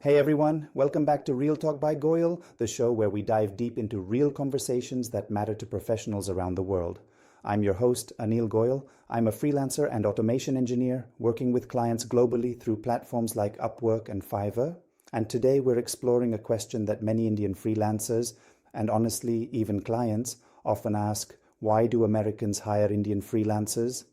Hey everyone, welcome back to Real Talk by Goyal, the show where we dive deep into real conversations that matter to professionals around the world. I'm your host, Anil Goyal. I'm a freelancer and automation engineer working with clients globally through platforms like Upwork and Fiverr. And today we're exploring a question that many Indian freelancers, and honestly, even clients, often ask: why do Americans hire Indian freelancers?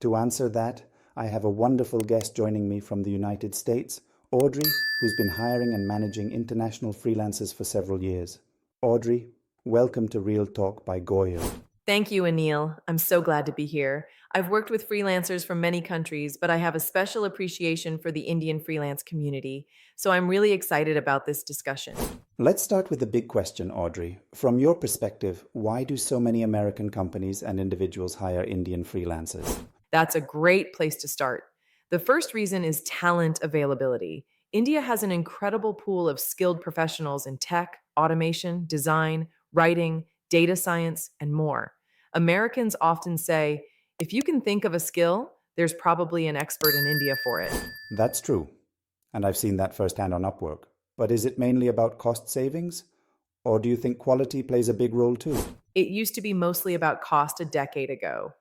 To answer that, I have a wonderful guest joining me from the United States, Audrey, who's been hiring and managing international freelancers for several years. Audrey, welcome to Real Talk by Goyal. Thank you, Anil. I'm so glad to be here. I've worked with freelancers from many countries, but I have a special appreciation for the Indian freelance community, so I'm really excited about this discussion. Let's start with the big question, Audrey. From your perspective, why do so many American companies and individuals hire Indian freelancers? That's a great place to start. The first reason is talent availability. India has an incredible pool of skilled professionals in tech, automation, design, writing, data science, and more. Americans often say, if you can think of a skill, there's probably an expert in India for it. That's true, and I've seen that firsthand on Upwork. But is it mainly about cost savings? Or do you think quality plays a big role too? It used to be mostly about cost a decade ago,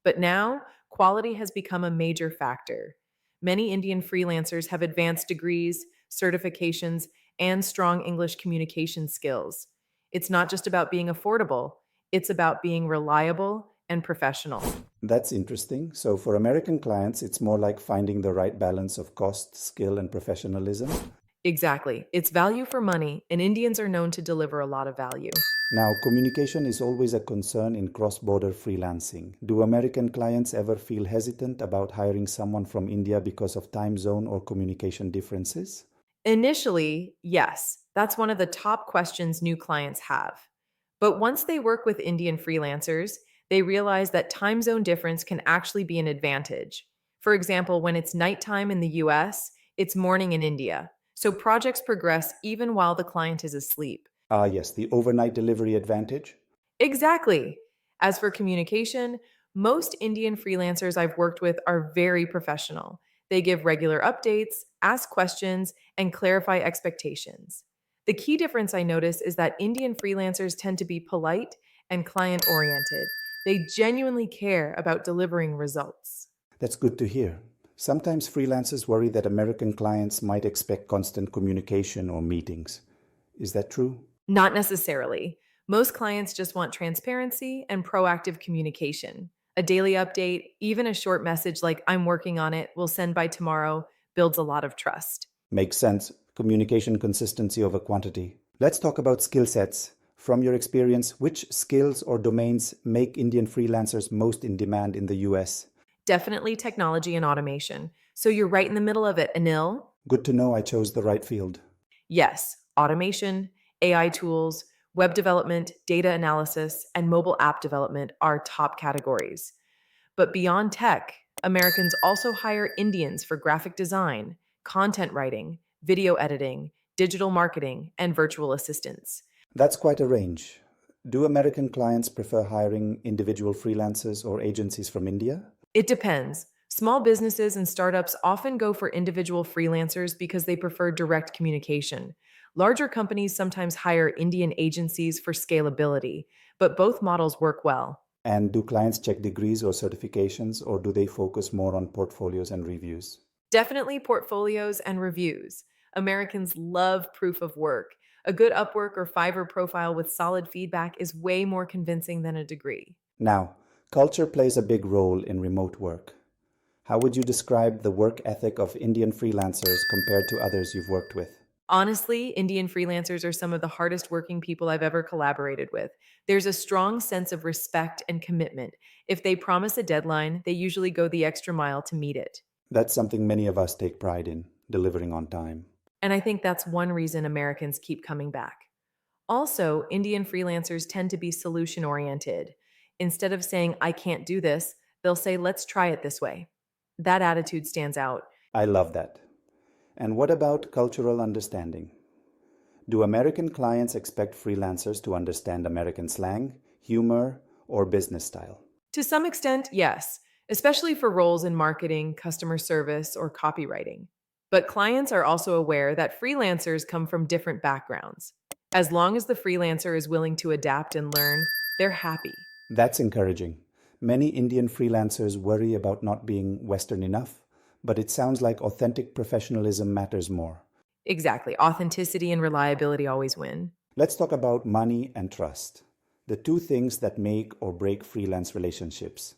but now quality has become a major factor. Many Indian freelancers have advanced degrees, certifications, and strong English communication skills. It's not just about being affordable, it's about being reliable and professional. That's interesting. So, for American clients, it's more like finding the right balance of cost, skill, and professionalism. Exactly. It's value for money, and Indians are known to deliver a lot of value. Now, communication is always a concern in cross border freelancing. Do American clients ever feel hesitant about hiring someone from India because of time zone or communication differences? Initially, yes, that's one of the top questions new clients have. But once they work with Indian freelancers, they realize that time zone difference can actually be an advantage. For example, when it's nighttime in the US, it's morning in India. So projects progress even while the client is asleep. Ah, yes, the overnight delivery advantage. Exactly. As for communication, most Indian freelancers I've worked with are very professional. They give regular updates, ask questions, and clarify expectations. The key difference I notice is that Indian freelancers tend to be polite and client oriented. They genuinely care about delivering results. That's good to hear. Sometimes freelancers worry that American clients might expect constant communication or meetings. Is that true? Not necessarily. Most clients just want transparency and proactive communication. A daily update, even a short message like "I'm working on it, we'll send by tomorrow," builds a lot of trust. Makes sense. Communication consistency over quantity. Let's talk about skill sets. From your experience, which skills or domains make Indian freelancers most in demand in the US? Definitely technology and automation. So you're right in the middle of it, Anil. Good to know I chose the right field. Yes, automation, AI tools, web development, data analysis, and mobile app development are top categories. But beyond tech, Americans also hire Indians for graphic design, content writing, video editing, digital marketing, and virtual assistants. That's quite a range. Do American clients prefer hiring individual freelancers or agencies from India? It depends. Small businesses and startups often go for individual freelancers because they prefer direct communication. Larger companies sometimes hire Indian agencies for scalability, but both models work well. And do clients check degrees or certifications, or do they focus more on portfolios and reviews? Definitely portfolios and reviews. Americans love proof of work. A good Upwork or Fiverr profile with solid feedback is way more convincing than a degree. Now, culture plays a big role in remote work. How would you describe the work ethic of Indian freelancers compared to others you've worked with? Honestly, Indian freelancers are some of the hardest working people I've ever collaborated with. There's a strong sense of respect and commitment. If they promise a deadline, they usually go the extra mile to meet it. That's something many of us take pride in, delivering on time. And I think that's one reason Americans keep coming back. Also, Indian freelancers tend to be solution oriented. Instead of saying, "I can't do this," they'll say, "let's try it this way." That attitude stands out. I love that. And what about cultural understanding? Do American clients expect freelancers to understand American slang, humor, or business style? To some extent, yes, especially for roles in marketing, customer service, or copywriting. But clients are also aware that freelancers come from different backgrounds. As long as the freelancer is willing to adapt and learn, they're happy. That's encouraging. Many Indian freelancers worry about not being Western enough, but it sounds like authentic professionalism matters more. Exactly. Authenticity and reliability always win. Let's talk about money and trust, the two things that make or break freelance relationships.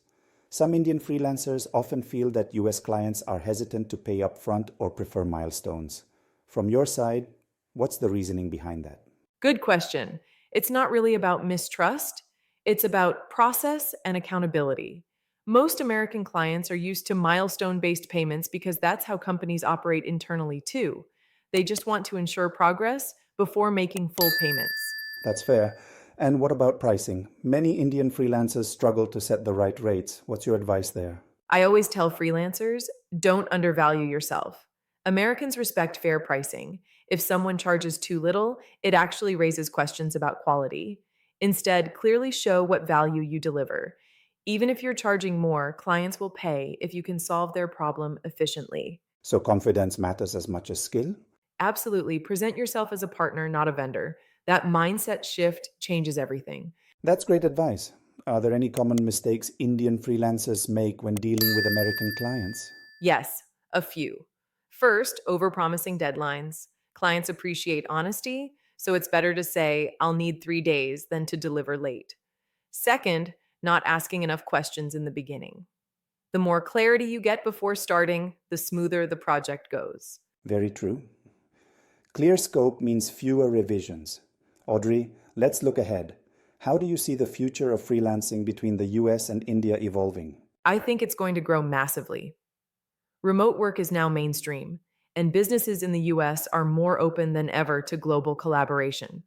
Some Indian freelancers often feel that US clients are hesitant to pay upfront or prefer milestones. From your side, what's the reasoning behind that? Good question. It's not really about mistrust, it's about process and accountability. Most American clients are used to milestone based payments because that's how companies operate internally too. They just want to ensure progress before making full payments. That's fair. And what about pricing? Many Indian freelancers struggle to set the right rates. What's your advice there? I always tell freelancers, don't undervalue yourself. Americans respect fair pricing. If someone charges too little, it actually raises questions about quality. Instead, clearly show what value you deliver. Even if you're charging more, clients will pay if you can solve their problem efficiently. So confidence matters as much as skill? Absolutely, present yourself as a partner, not a vendor. That mindset shift changes everything. That's great advice. Are there any common mistakes Indian freelancers make when dealing with American clients? Yes, a few. First, overpromising deadlines. Clients appreciate honesty, so it's better to say, I'll need 3 days than to deliver late. Second, not asking enough questions in the beginning. The more clarity you get before starting, the smoother the project goes. Very true. Clear scope means fewer revisions. Audrey, let's look ahead. How do you see the future of freelancing between the US and India evolving? I think it's going to grow massively. Remote work is now mainstream, and businesses in the US are more open than ever to global collaboration.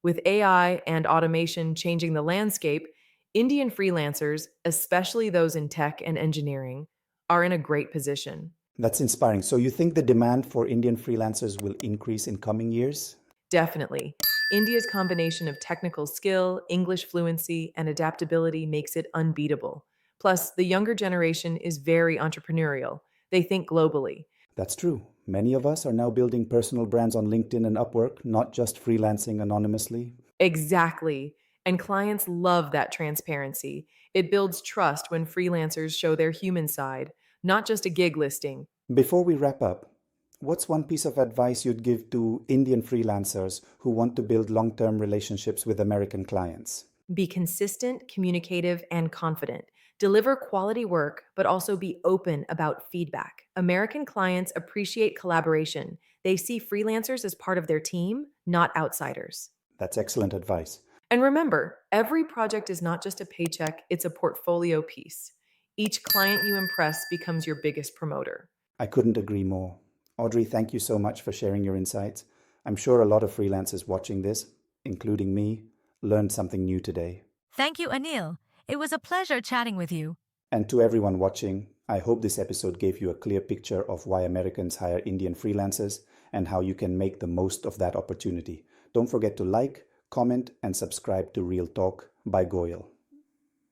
With AI and automation changing the landscape, Indian freelancers, especially those in tech and engineering, are in a great position. That's inspiring. So you think the demand for Indian freelancers will increase in coming years? Definitely. India's combination of technical skill, English fluency, and adaptability makes it unbeatable. Plus, the younger generation is very entrepreneurial. They think globally. That's true. Many of us are now building personal brands on LinkedIn and Upwork, not just freelancing anonymously. Exactly. And clients love that transparency. It builds trust when freelancers show their human side, not just a gig listing. Before we wrap up, what's one piece of advice you'd give to Indian freelancers who want to build long-term relationships with American clients? Be consistent, communicative, and confident. Deliver quality work, but also be open about feedback. American clients appreciate collaboration. They see freelancers as part of their team, not outsiders. That's excellent advice. And remember, every project is not just a paycheck, it's a portfolio piece. Each client you impress becomes your biggest promoter. I couldn't agree more. Audrey, thank you so much for sharing your insights. I'm sure a lot of freelancers watching this, including me, learned something new today. Thank you, Anil. It was a pleasure chatting with you. And to everyone watching, I hope this episode gave you a clear picture of why Americans hire Indian freelancers and how you can make the most of that opportunity. Don't forget to like, comment, and subscribe to Real Talk by Goyal.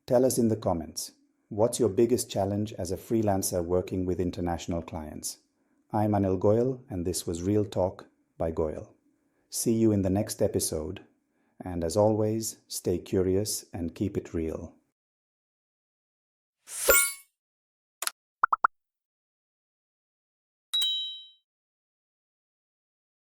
Tell us in the comments, what's your biggest challenge as a freelancer working with international clients? I'm Anil Goyal, and this was Real Talk by Goyal. See you in the next episode. And as always, stay curious and keep it real.